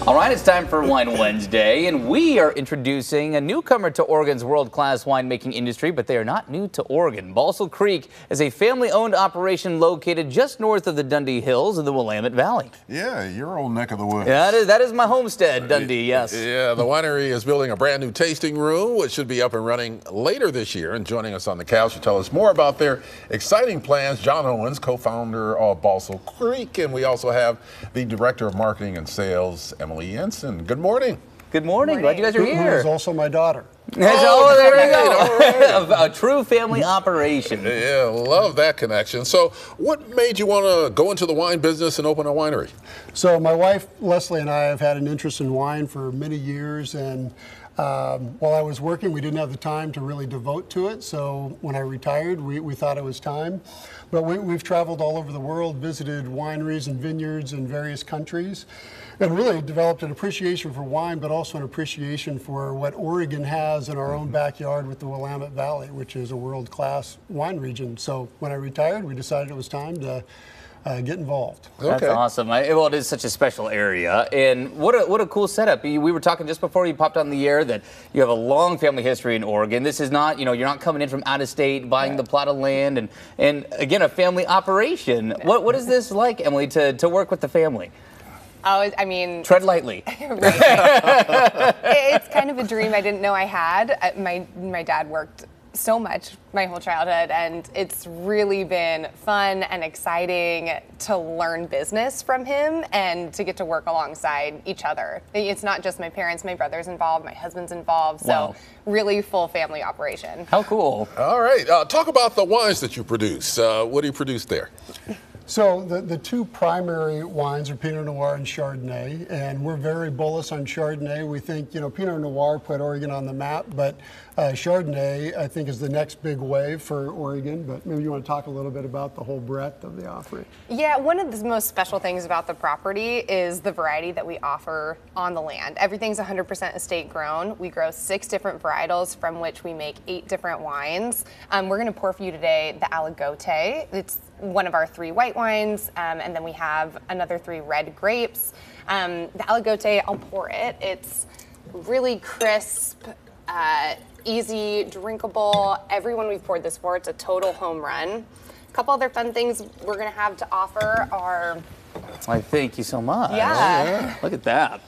All right, it's time for Wine Wednesday, and we are introducing a newcomer to Oregon's world-class winemaking industry, but they are not new to Oregon. Ballsall Creek is a family-owned operation located just north of the Dundee Hills in the Willamette Valley. Yeah, your old neck of the woods. Yeah, that is my homestead, Dundee, yes. Yeah, the winery is building a brand new tasting room, which should be up and running later this year. And joining us on the couch to tell us more about their exciting plans, John Owens, co-founder of Ballsall Creek, and we also have the Director of Marketing and Sales, Emily Jensen. Good morning. Good morning. Glad you guys are here. Who is also my daughter. Oh, there you go. A true family operation. Yeah, love that connection. So what made you want to go into the wine business and open a winery? So my wife, Leslie, and I have had an interest in wine for many years, and while I was working, we didn't have the time to really devote to it. So when I retired, we thought it was time. But we've traveled all over the world, visited wineries and vineyards in various countries, and really developed an appreciation for wine, but also an appreciation for what Oregon has in our own backyard with the Willamette Valley, which is a world-class wine region. So when I retired, we decided it was time to get involved. That's awesome. Well, it is such a special area, and what a cool setup. We were talking just before you popped on the air that you have a long family history in Oregon. This is not, you're not coming in from out of state, buying the plot of land, and again, a family operation. What is this like, Emily, to work with the family? Oh, I mean... Tread lightly. Right. It's kind of a dream I didn't know I had. My dad worked so much my whole childhood, and it's really been fun and exciting to learn business from him and to get to work alongside each other. It's not just my parents, my brother's involved, my husband's involved, so really full family operation. How cool. All right, talk about the wines that you produce. What do you produce there? So the two primary wines are Pinot Noir and Chardonnay, and we're very bullish on Chardonnay. We think, Pinot Noir put Oregon on the map, but Chardonnay, I think, is the next big wave for Oregon. But maybe you want to talk a little bit about the whole breadth of the offering. Yeah, one of the most special things about the property is the variety that we offer on the land. Everything's 100% estate grown. We grow 6 different varietals from which we make 8 different wines. We're going to pour for you today the Aligote. It's one of our 3 white wines, and then we have another 3 red grapes. The Aligote, I'll pour it. It's really crisp, easy, drinkable. Everyone we've poured this for, it's a total home run. A couple other fun things we're going to have to offer are... Why, thank you so much. Yeah. Look at that.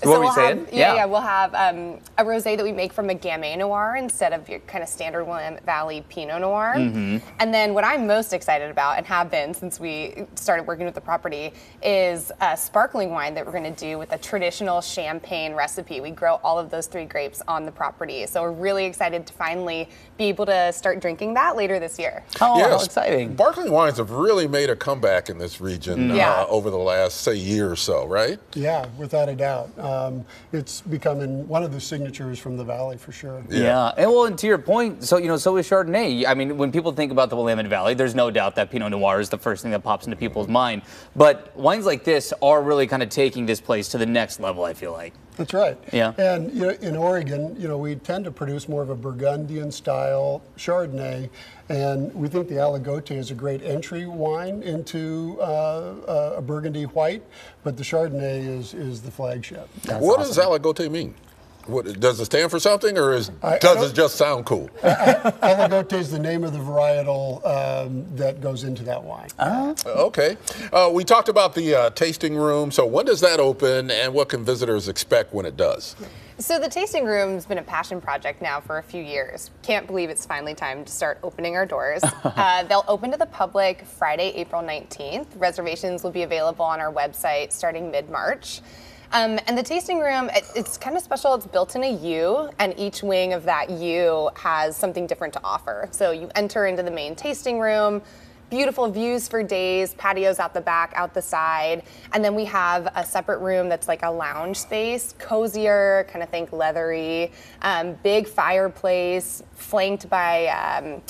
So what were you saying? We'll have a rosé that we make from a Gamay Noir instead of your kind of standard Willamette Valley Pinot Noir. And then what I'm most excited about, and have been since we started working with the property, is a sparkling wine that we're going to do with a traditional champagne recipe. We grow all of those 3 grapes on the property, so we're really excited to finally be able to start drinking that later this year. Oh, how exciting. Sparkling wines have really made a comeback in this region over the last, say, year or so, right? Yeah, without a doubt. It's becoming one of the signatures from the valley for sure. Yeah, and to your point, so so is Chardonnay. I mean, when people think about the Willamette Valley, there's no doubt that Pinot Noir is the first thing that pops into people's mind. But wines like this are really kind of taking this place to the next level, I feel like. That's right. Yeah. And in Oregon, we tend to produce more of a Burgundian style Chardonnay, and we think the Aligote is a great entry wine into a Burgundy white, but the Chardonnay is the flagship. What does Aligote mean? Does it stand for something, or does it just sound cool? Aligote is the name of the varietal that goes into that wine. Okay. We talked about the tasting room. So when does that open, and what can visitors expect when it does? So the tasting room's been a passion project now for a few years. Can't believe it's finally time to start opening our doors. They'll open to the public Friday, April 19th. Reservations will be available on our website starting mid-March. And the tasting room, it's kind of special. It's built in a U, and each wing of that U has something different to offer. So you enter into the main tasting room, beautiful views for days, patios out the back, out the side, and then we have a separate room that's like a lounge space, cozier, kind of think leathery, big fireplace, flanked by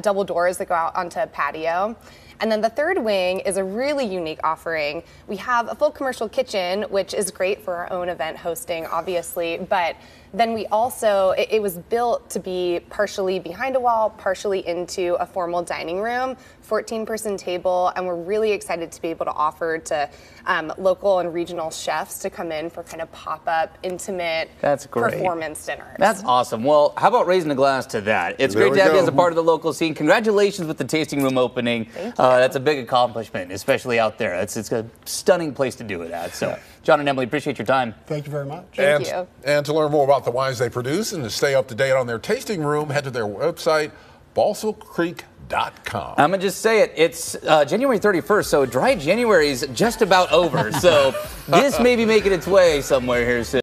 double doors that go out onto a patio. And then the third wing is a really unique offering. We have a full commercial kitchen, which is great for our own event hosting, obviously, but then we also, it was built to be partially behind a wall, partially into a formal dining room, 14-person table, and we're really excited to be able to offer to local and regional chefs to come in for kind of pop-up, intimate performance dinners. That's awesome. Well, how about raising a glass to that? It's great to have you as a part of the local scene. Congratulations with the tasting room opening. Thank you. That's a big accomplishment, especially out there. It's a stunning place to do it at. So, John and Emily, appreciate your time. Thank you very much. Thank you. And to learn more about the wines they produce and to stay up to date on their tasting room, head to their website, ballsallcreek.com. I'm going to just say it. It's January 31st, so dry January is just about over. So this may be making its way somewhere here soon.